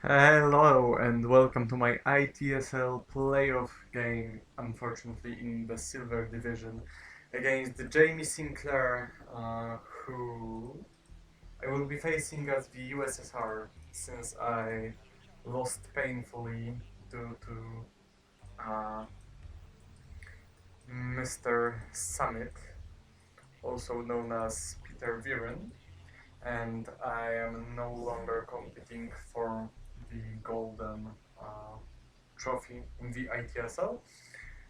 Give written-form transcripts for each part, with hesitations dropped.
Hello and welcome to my ITSL playoff game, unfortunately in the Silver Division, against the Jamie Sinclair, who I will be facing as the USSR since I lost painfully due to Mr. Summit, also known as Peter Viren, and I am no longer competing for the golden uh, trophy in the ITSL.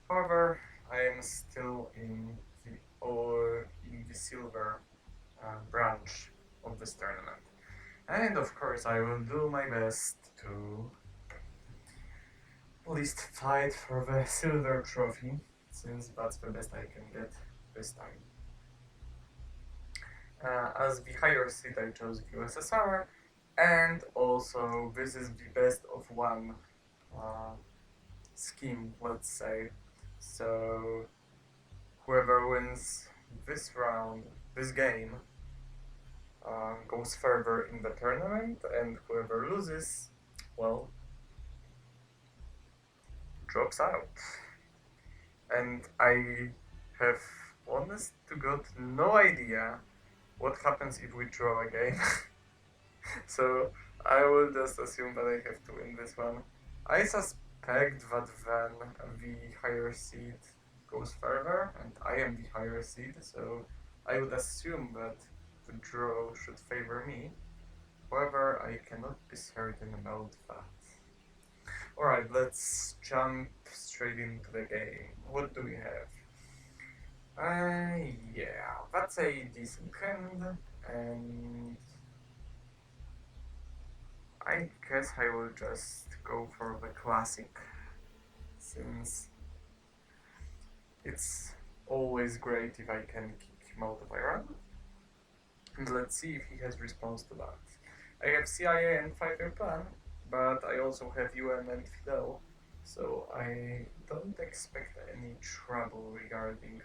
However, I am still in the silver branch of this tournament, and of course, I will do my best to at least fight for the silver trophy, since that's the best I can get this time. As the higher seed, I chose USSR, and also this is the best of one uh, scheme, let's say. So whoever wins this round, this game, goes further in the tournament, and whoever loses, well, drops out. And I have, honest to God, no idea what happens if we draw a game. So I will just assume that I have to win this one. I suspect that then the higher seed goes further, and I am the higher seed, so I would assume that the draw should favor me. However, I cannot be certain about that. Alright, let's jump straight into the game. What do we have? Yeah, that's a decent hand, and I guess I will just go for the classic, since it's always great if I can kick him out of Iran. And let's see if he has response to that. I have CIA and 5-year plan, but I also have UN and Fidel, so I don't expect any trouble regarding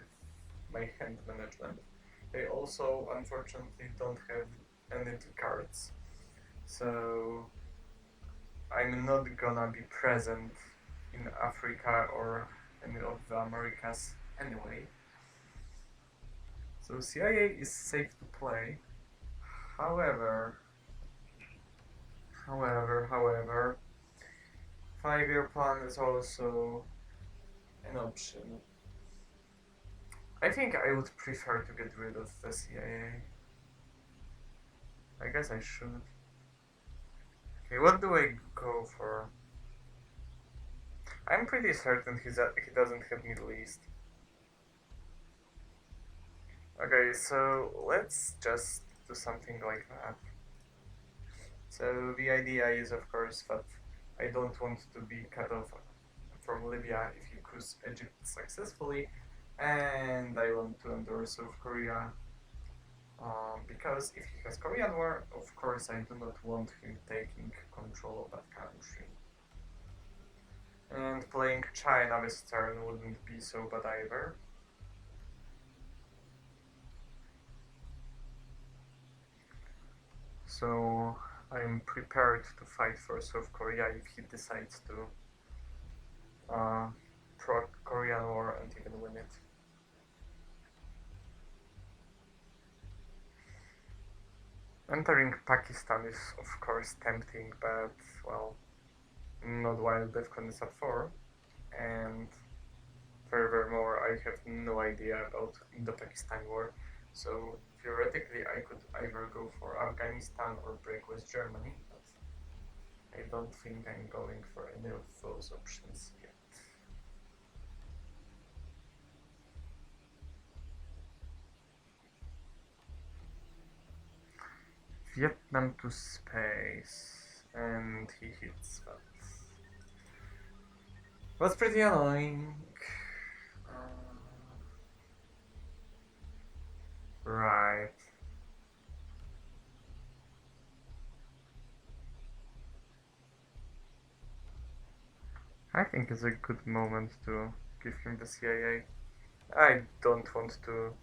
my hand management. I also unfortunately don't have any cards, so I'm not gonna be present in Africa or any of the Americas anyway. So CIA is safe to play. However, however, 5-year plan is also an option. I think I would prefer to get rid of the CIA. I guess I should. Okay, what do I go for? I'm pretty certain he doesn't have Middle East. Okay, so let's just do something like that. So the idea is, of course, that I don't want to be cut off from Libya if he cruise Egypt successfully, and I want to endorse South Korea, because if he has Korean War, of course I do not want him taking control of that country. And playing China this turn wouldn't be so bad either. So I'm prepared to fight for South Korea if he decides to proc Korean War and even win it. Entering Pakistan is of course tempting, but well, not while DEFCON is at 4, and furthermore I have no idea about Indo-Pakistan war, so theoretically I could either go for Afghanistan or break West Germany, but I don't think I'm going for any of those options yet. Vietnam to space, and he hits that. Was pretty annoying. Right. I think it's a good moment to give him the CIA. I don't want to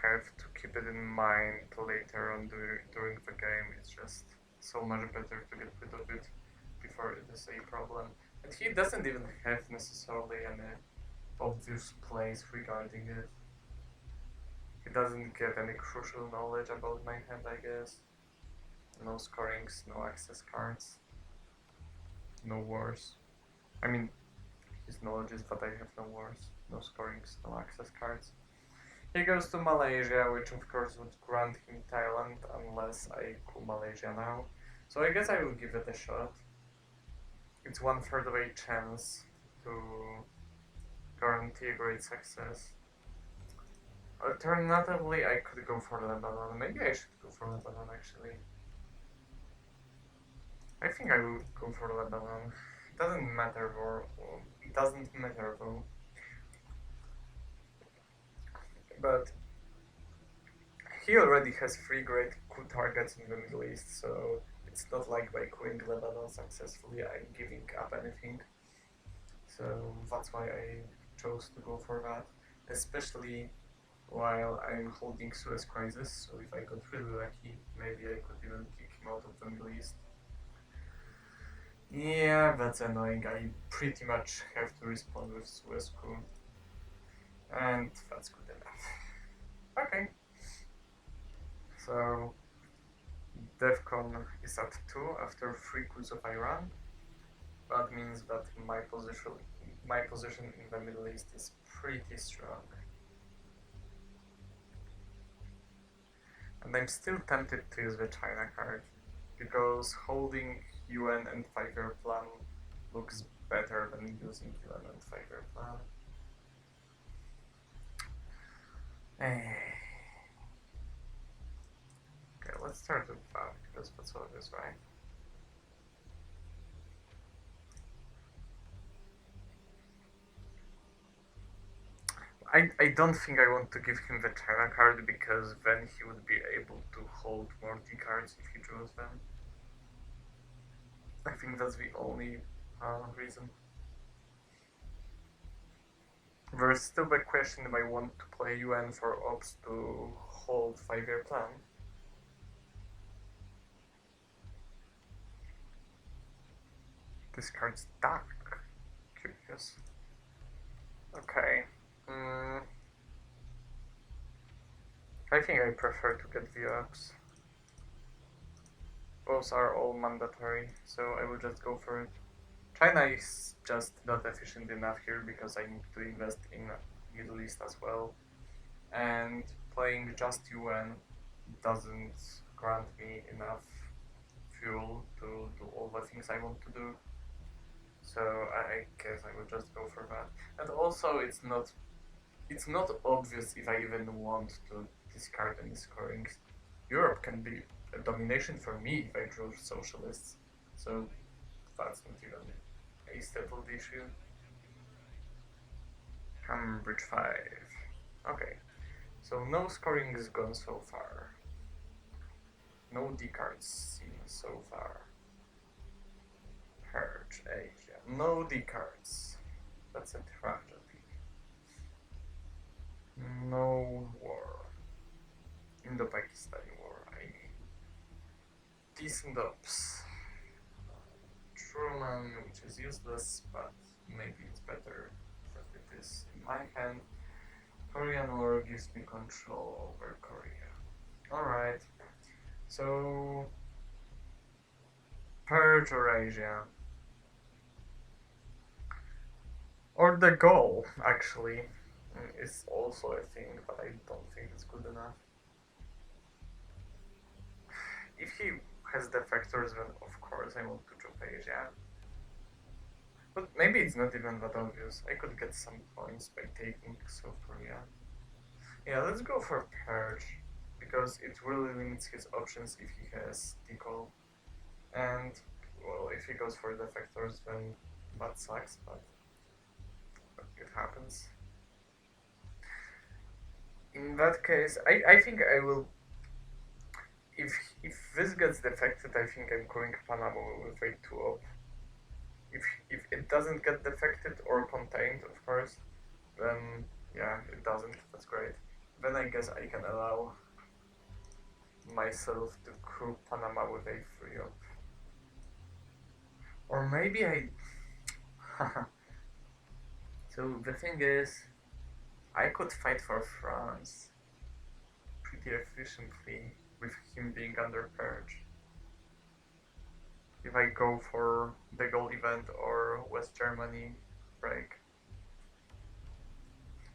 have to keep it in mind later on during the game. It's just so much better to get rid of it before it is a problem. And he doesn't even have necessarily any obvious plays regarding it. He doesn't get any crucial knowledge about my hand, I guess. No scorings, no access cards, no wars. I mean, his knowledge is that I have no wars, no scorings, no access cards. He goes to Malaysia, which of course would grant him Thailand unless I coup Malaysia now. So I guess I will give it a shot. It's 1/3 of a chance to guarantee a great success. Alternatively, I could go for Lebanon. Maybe I should go for Lebanon actually. I think I will go for Lebanon. It doesn't matter though. But he already has 3 great coup targets in the Middle East, so it's not like by couing Lebanon successfully I'm giving up anything. So that's why I chose to go for that, especially while I'm holding Suez Crisis, so if I got really lucky, maybe I could even kick him out of the Middle East. Yeah, that's annoying. I pretty much have to respond with Suez Coup. And that's good enough. Okay. So, DEFCON is at 2 after 3 coups of Iran. That means that my position in the Middle East is pretty strong. And I'm still tempted to use the China card, because holding UN and 5-year plan looks better than using UN and 5-year plan. Okay, let's start with that, because that's obvious, right? I don't think I want to give him the China card, because then he would be able to hold more D cards if he draws them. I think that's the only reason. There's still the question if I want to play UN for ops to hold 5-year plan. This card's dark. Curious. Okay. I think I prefer to get the ups. Those are all mandatory, so I will just go for it. China is just not efficient enough here because I need to invest in Middle East as well. And playing just UN doesn't grant me enough fuel to do all the things I want to do. So I guess I will just go for that. And also it's not obvious if I even want to discard any scorings. Europe can be a domination for me if I draw socialists. So that's not even a settled issue. Bridge 5. Okay. So no scoring is gone so far. No D cards seen so far. Purge Asia. No D cards. That's a tragedy. No war. Indo-Pakistani war, I mean. Decent ops. Truman, which is useless, but maybe it's better that it is in my hand. Korean War gives me control over Korea. Alright. So, Purge Eurasia. Or the goal, actually, is also a thing, but I don't think it's good enough. If he has defectors, then of course I want to drop Asia. But maybe it's not even that obvious. I could get some points by taking South Korea. Yeah, let's go for Purge, because it really limits his options if he has Decol. And, well, if he goes for defectors, then that sucks, but it happens. In that case, I think I will... If this gets defected, I think I'm going Panama with a 2-op. If it doesn't get defected or contained, of course, then yeah, it doesn't. That's great. then I guess I can allow myself to crew Panama with a free op. Or maybe I... So the thing is, I could fight for France pretty efficiently with him being under purge. If I go for the gold event or West Germany break.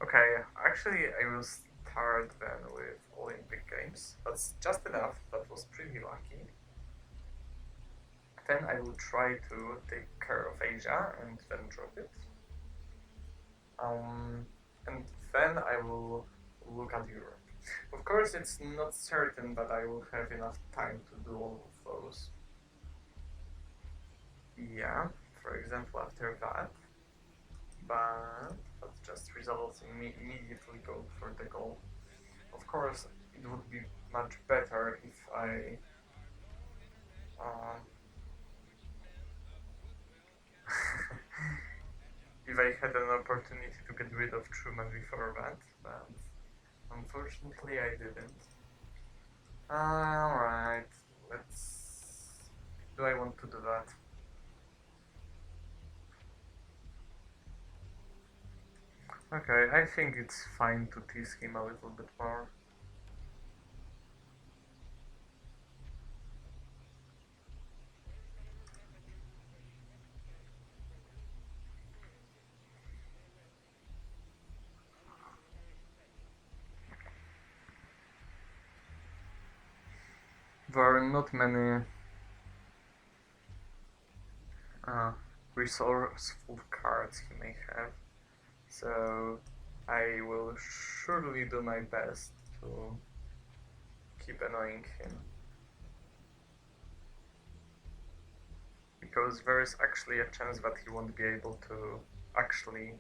Okay, actually I will start then with Olympic Games. That's just enough, that was pretty lucky. Then I will try to take care of Asia and then drop it. And then I will look at Europe. Of course, it's not certain that I will have enough time to do all of those. Yeah, for example, after that. But that just results in me immediately going for the goal. Of course, it would be much better if I if I had an opportunity to get rid of Truman before that, but unfortunately I didn't. Alright, let's... Do I want to do that? Okay, I think it's fine to tease him a little bit more. There are not many resourceful cards he may have, so I will surely do my best to keep annoying him. Because there is actually a chance that he won't be able to actually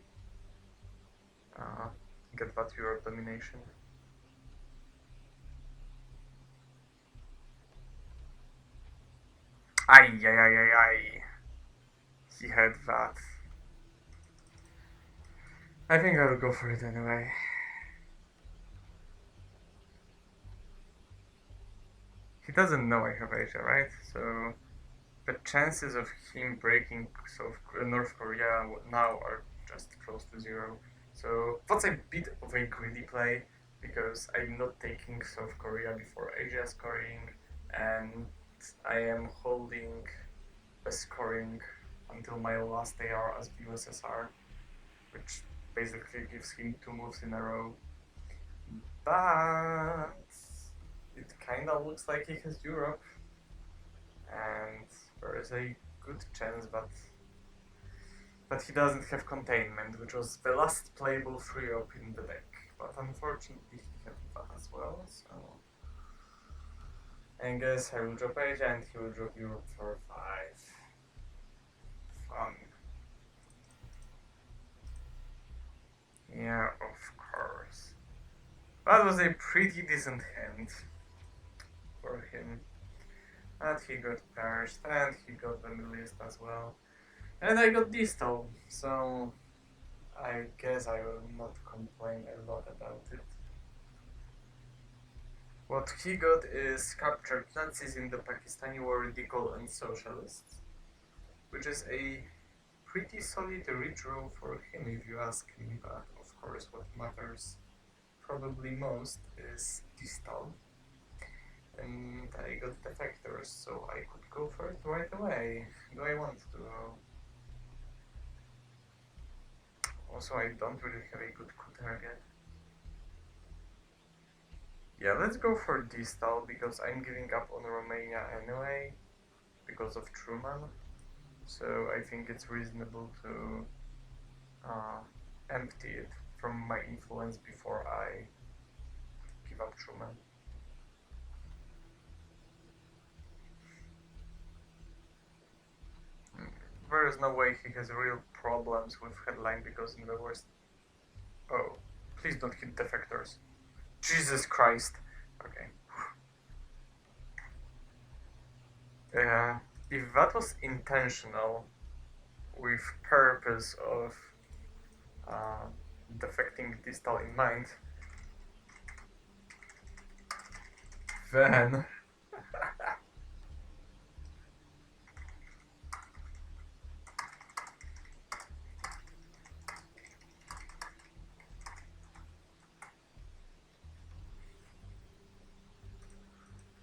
get that Europe domination. Ay. He had that. I think I'll go for it anyway. He doesn't know I have Asia, right? So the chances of him breaking North Korea now are just close to zero. So that's a bit of a greedy play, because I'm not taking South Korea before Asia scoring, and I am holding the scoring until my last AR as USSR, which basically gives him 2 moves in a row. But it kinda looks like he has Europe, and there is a good chance that he doesn't have containment, which was the last playable free op in the deck. But unfortunately he had that as well, so I guess I will drop Asia and he will drop Europe for 5. Fun. Yeah, of course. That was a pretty decent hand for him. And he got Paris, and he got the Middle East as well. And I got Distal, so I guess I will not complain a lot about it. What he got is captured Nazis in the Pakistani war, radical and socialists, which is a pretty solid redraw for him if you ask me, but of course what matters probably most is Distal. And I got defectors, so I could go for it right away. Do I want to? Also, I don't really have a good coup target. Yeah, let's go for Distal, because I'm giving up on Romania anyway, because of Truman. So I think it's reasonable to empty it from my influence before I give up Truman. There is no way he has real problems with headline, because in the worst... Oh, please don't hit defectors. Jesus Christ. Okay. If that was intentional, with purpose of defecting Distal in mind, Van.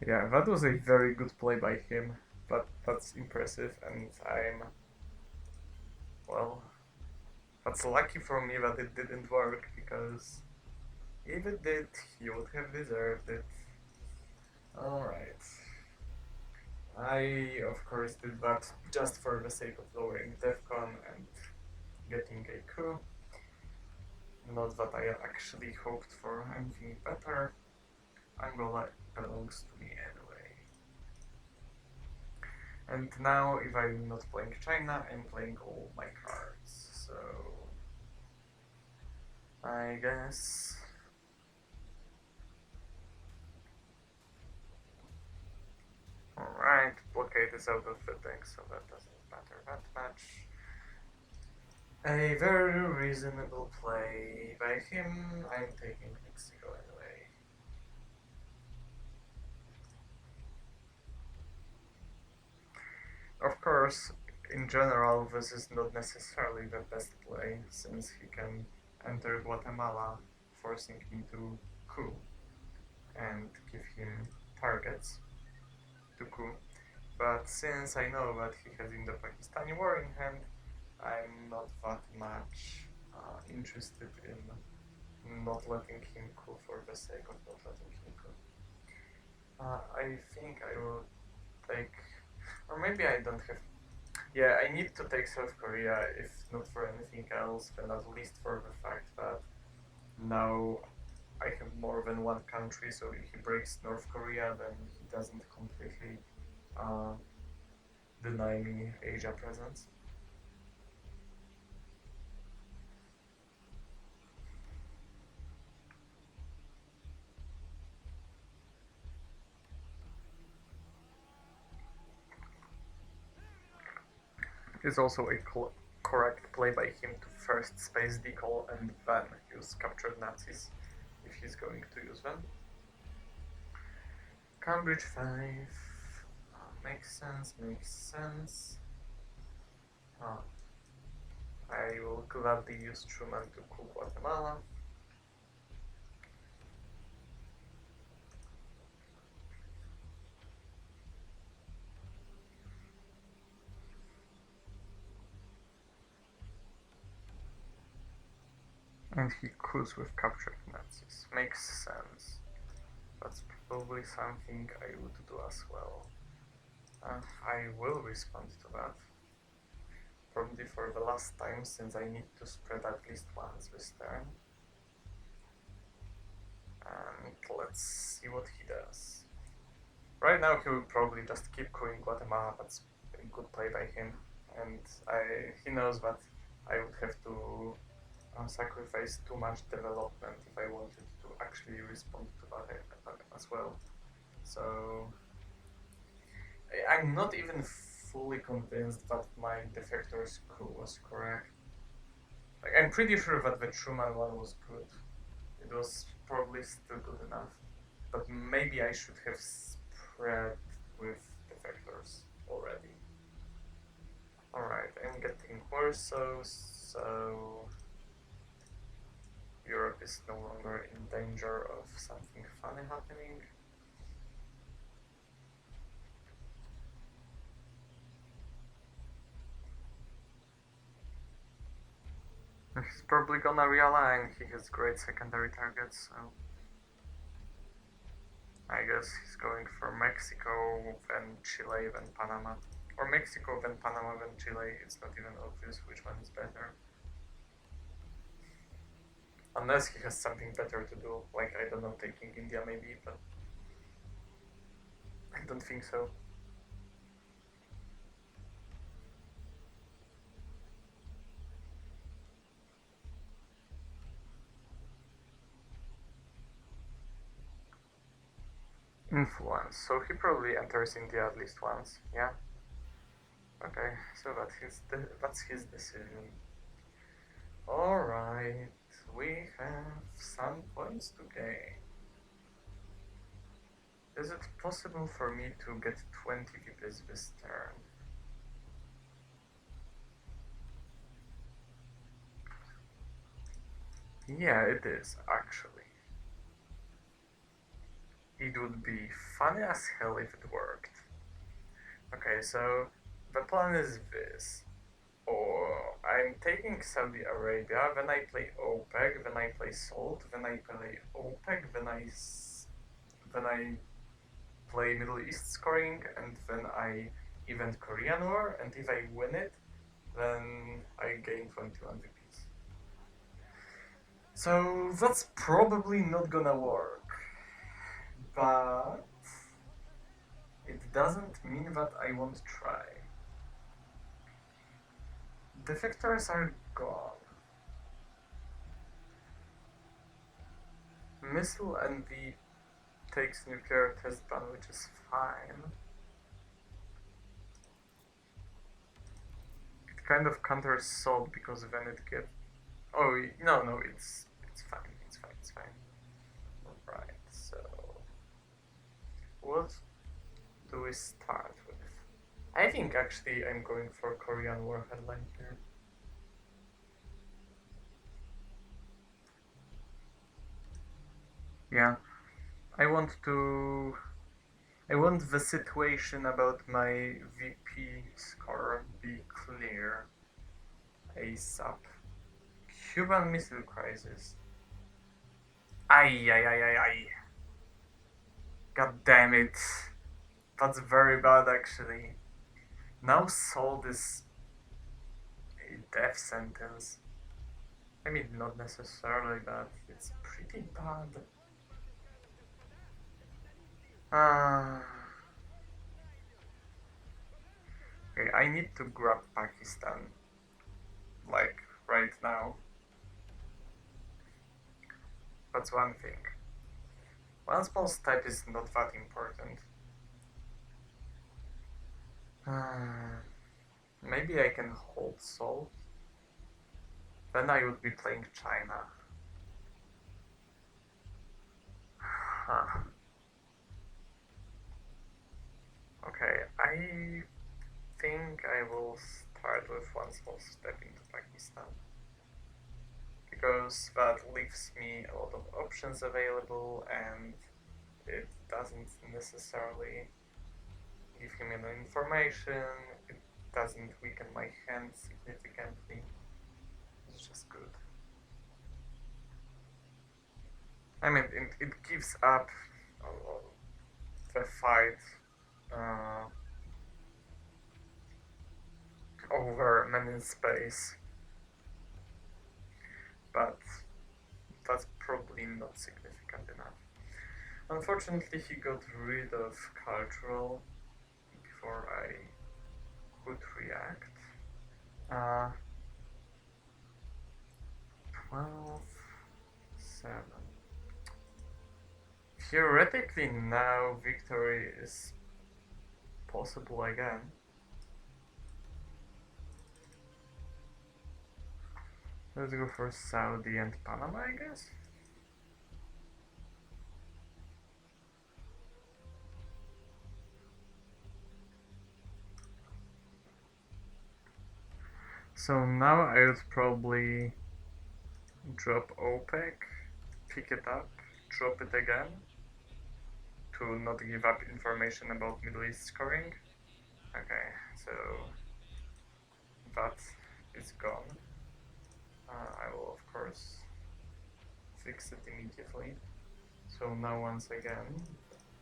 Yeah, that was a very good play by him. That's impressive, and well, that's lucky for me that it didn't work, because if it did, he would have deserved it. Alright. I, of course, did that just for the sake of lowering DEFCON and getting a coup. Not that I actually hoped for anything better. Angola belongs to me anyway. And now, if I'm not playing China, I'm playing all my cards. So, I guess. Alright, blockade is out of the deck, so that doesn't matter that much. A very reasonable play by him. I'm taking Mexico anyway. Of course, in general, this is not necessarily the best play, since he can enter Guatemala, forcing him to coup and give him targets to coup. But since I know that he has Indo-Pakistani war in hand, I'm not that much interested in not letting him coup for the sake of not letting him coup. I think I will take, or maybe I don't have. Yeah, I need to take South Korea, if not for anything else, then at least for the fact that now I have more than one country, so if he breaks North Korea, then he doesn't completely deny me Asia presence. It's also a correct play by him to first space decall and then use captured Nazis if he's going to use them. Cambridge 5. Makes sense, makes sense. I will gladly use Truman to coup Guatemala. And he coups with captured Nazis. Makes sense. That's probably something I would do as well. I will respond to that. Probably for the last time, since I need to spread at least once this turn. And let's see what he does. Right now he will probably just keep cooing Guatemala. That's a good play by him. And he knows that I would have to sacrifice too much development if I wanted to actually respond to that as well. So I'm not even fully convinced that my defector's coup was correct. Like, I'm pretty sure that the Truman one was good. It was probably still good enough. But maybe I should have spread with defectors already. Alright, I'm getting worse, so Europe is no longer in danger of something funny happening. He's probably gonna realign. He has great secondary targets, so I guess he's going for Mexico, then Chile, then Panama. Or Mexico, then Panama, then Chile. It's not even obvious which one is better. Unless he has something better to do, like, I don't know, taking India maybe, but I don't think so. Influence. So he probably enters India at least once, yeah? Okay, so that's his decision. Alright, we have some points to gain. Is it possible for me to get 20 VPs this turn? Yeah, it is, actually. It would be funny as hell if it worked. Okay, so the plan is this. Or I'm taking Saudi Arabia, then I play OPEC, then I play Salt, then I play OPEC, then I play Middle East scoring, and then I event Korean War, and if I win it, then I gain 21 VPs. So that's probably not gonna work. But it doesn't mean that I won't try. Defectors are gone. Missile Envy takes nuclear test ban, which is fine. It kind of counters Salt because then it gets. Oh no, it's fine. It's fine. Right. So what do we start with? I think actually I'm going for Korean War headline here. Yeah, I want the situation about my VP score be clear ASAP. Cuban Missile Crisis. Ay. God damn it. That's very bad actually. Now Salt is a death sentence. I mean, not necessarily, but it's pretty bad. Okay, I need to grab Pakistan. Like, right now. That's one thing. One small step is not that important. Maybe I can hold Seoul. Then I would be playing China. Huh. Okay, I think I will start with one small step into Pakistan. Because that leaves me a lot of options available and it doesn't necessarily give him any information, it doesn't weaken my hand significantly. It's just good. I mean, it gives up the fight over many space, but that's probably not significant enough. Unfortunately, he got rid of cultural before I could react. 12, 7. Theoretically, now victory is possible again. Let's go for Saudi and Panama, I guess. So now I would probably drop OPEC, pick it up, drop it again to not give up information about Middle East scoring. Okay, so that is gone. I will of course fix it immediately. So now once again,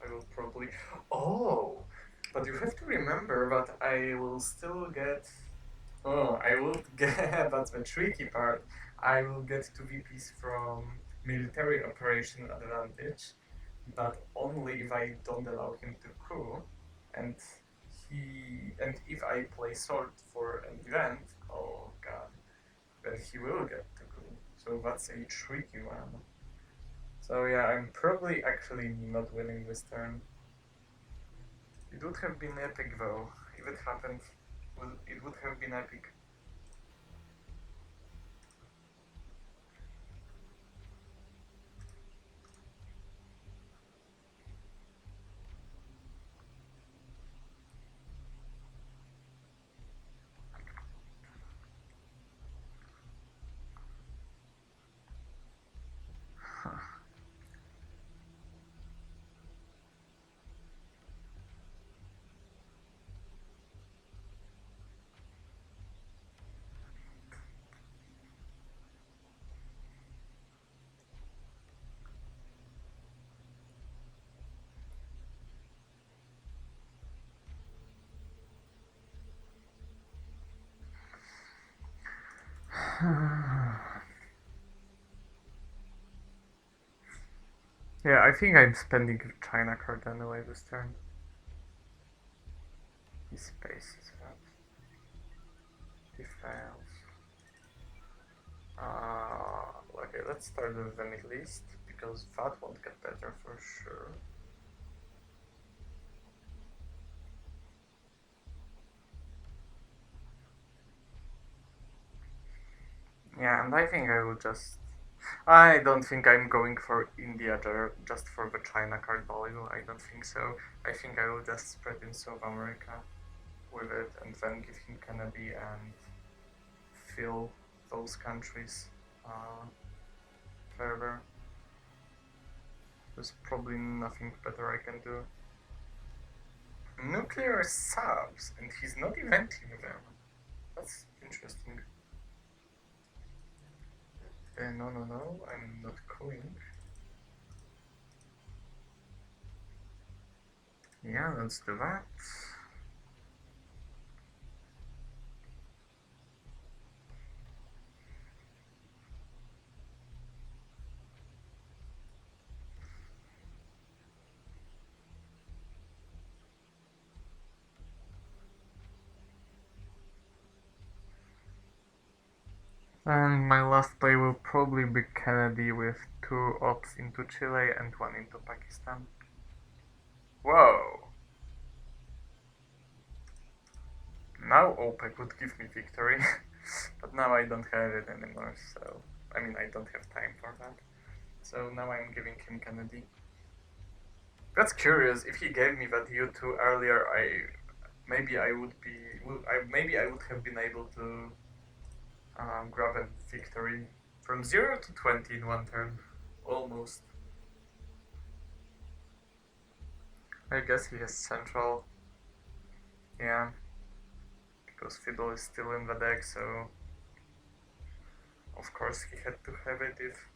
I will probably... Oh! But you have to remember that I will still get... Oh, I will get... That's the tricky part. I will get 2 VPs from military operation advantage, but only if I don't allow him to coup. And if I play sword for an event, oh god, then he will get to coup. So that's a tricky one. So yeah, I'm probably actually not winning this turn. It would have been epic though. If it happened, it would have been epic. Yeah, I think I'm spending China card anyway this turn. He spaces that. He fails. Okay, let's start with the Middle East, because that won't get better for sure. Yeah, and I think I will just... I don't think I'm going for India just for the China card value. I don't think so. I think I will just spread in South America with it and then give him Kennedy and fill those countries further. There's probably nothing better I can do. Nuclear subs, and he's not inventing them. That's interesting. No, I'm not going. Yeah, let's do that. And my last play will probably be Kennedy with 2 ops into Chile and 1 into Pakistan. Whoa! Now OPEC would give me victory, but now I don't have it anymore, so... I mean, I don't have time for that. So now I'm giving him Kennedy. That's curious. If he gave me that U2 earlier, maybe I would have been able to grab a victory from 0 to 20 in one turn, almost. I guess he has central. Yeah, because Fiddle is still in the deck, so of course he had to have it if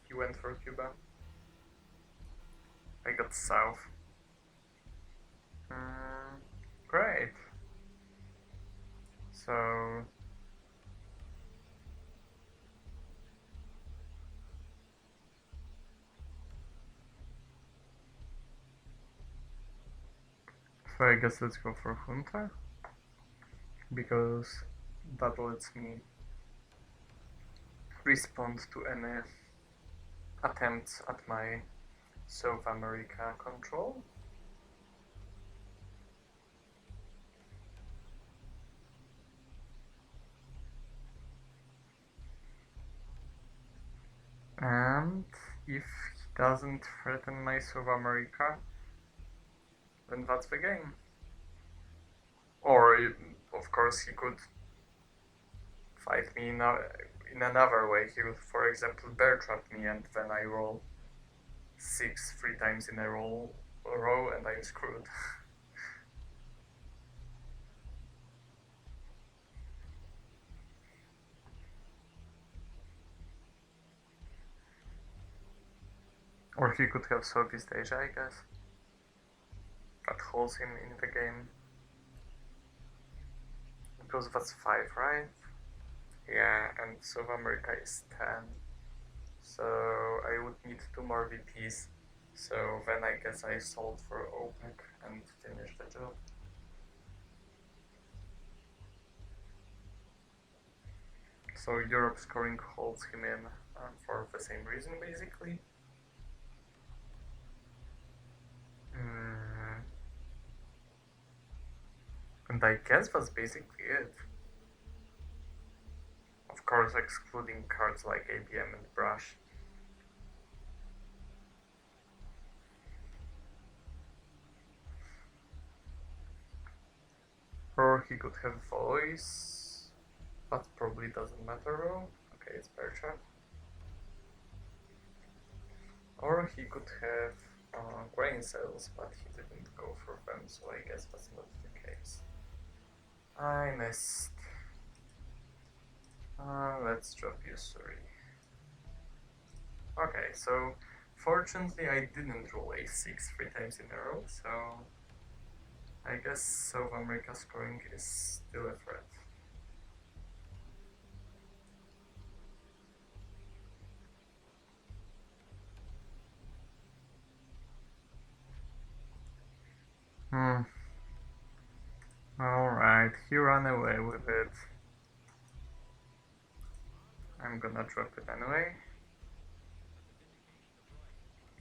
he went for Cuba. I got South. Great. So I guess let's go for Junta, because that lets me respond to any attempts at my South America control. And if he doesn't threaten my South America, then that's the game. Or, of course, he could fight me in another way. He would, for example, bear trap me, and then I roll 6 3 times in a row, and I'm screwed. Or he could have Southeast Asia, I guess. That holds him in the game. Because that's 5, right? Yeah, and South America is 10. So I would need 2 more VPs. So then I guess I sold for OPEC and finished the job. So Europe scoring holds him in for the same reason, basically. And I guess that's basically it. Of course, excluding cards like ABM and Brush. Or he could have Voice. That probably doesn't matter though. Okay, it's Bear Trap. Or he could have grain cells, but he didn't go for them, so I guess that's not the case. I missed. Let's drop you 3. Okay, so fortunately I didn't roll a6 3 times in a row, so I guess South America scoring is still a threat. Hmm. Alright, he ran away with it. I'm gonna drop it anyway.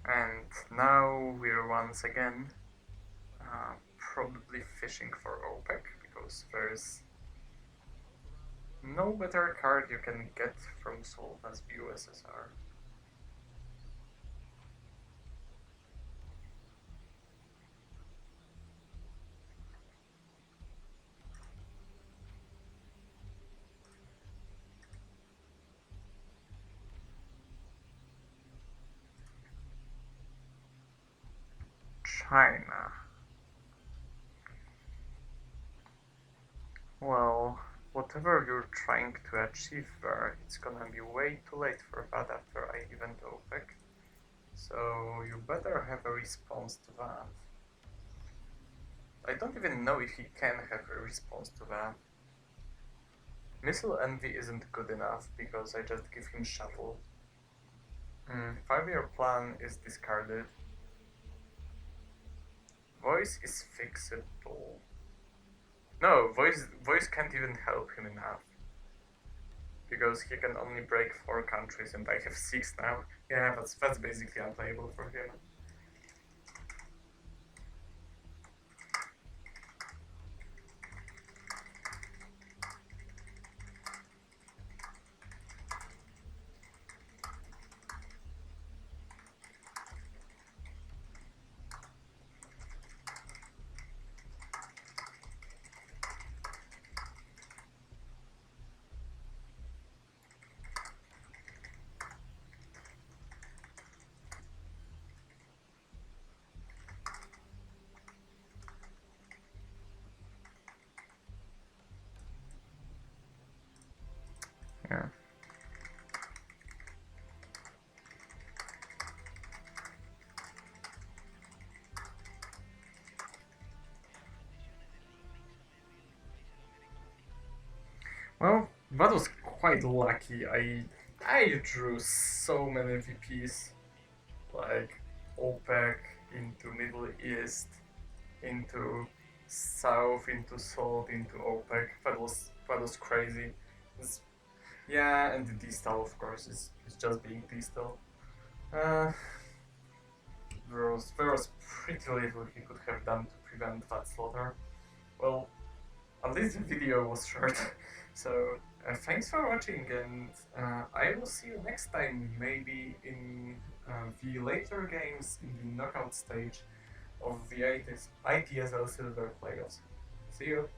And now we're once again probably fishing for OPEC because there's no better card you can get from Seoul as the USSR. China. Well, whatever you're trying to achieve there, it's gonna be way too late for that after I event OPEC. So you better have a response to that. I don't even know if he can have a response to that. Missile Envy isn't good enough because I just give him Shuttle. 5-year plan is discarded. Voice is fixable. No, voice can't even help him enough. Because he can only break 4 countries and I have 6 now. Yeah, that's basically unplayable for him. Yeah. Well, that was quite lucky. I drew so many VPs, like OPEC into Middle East, into South, into South, into OPEC. That was crazy. It's, yeah, and the distal, of course, is just being distal. Uh, there was pretty little he could have done to prevent that slaughter. Well, at least the video was short. So thanks for watching, and I will see you next time, maybe in the later games in the knockout stage of the ITSL Silver Playoffs. See you!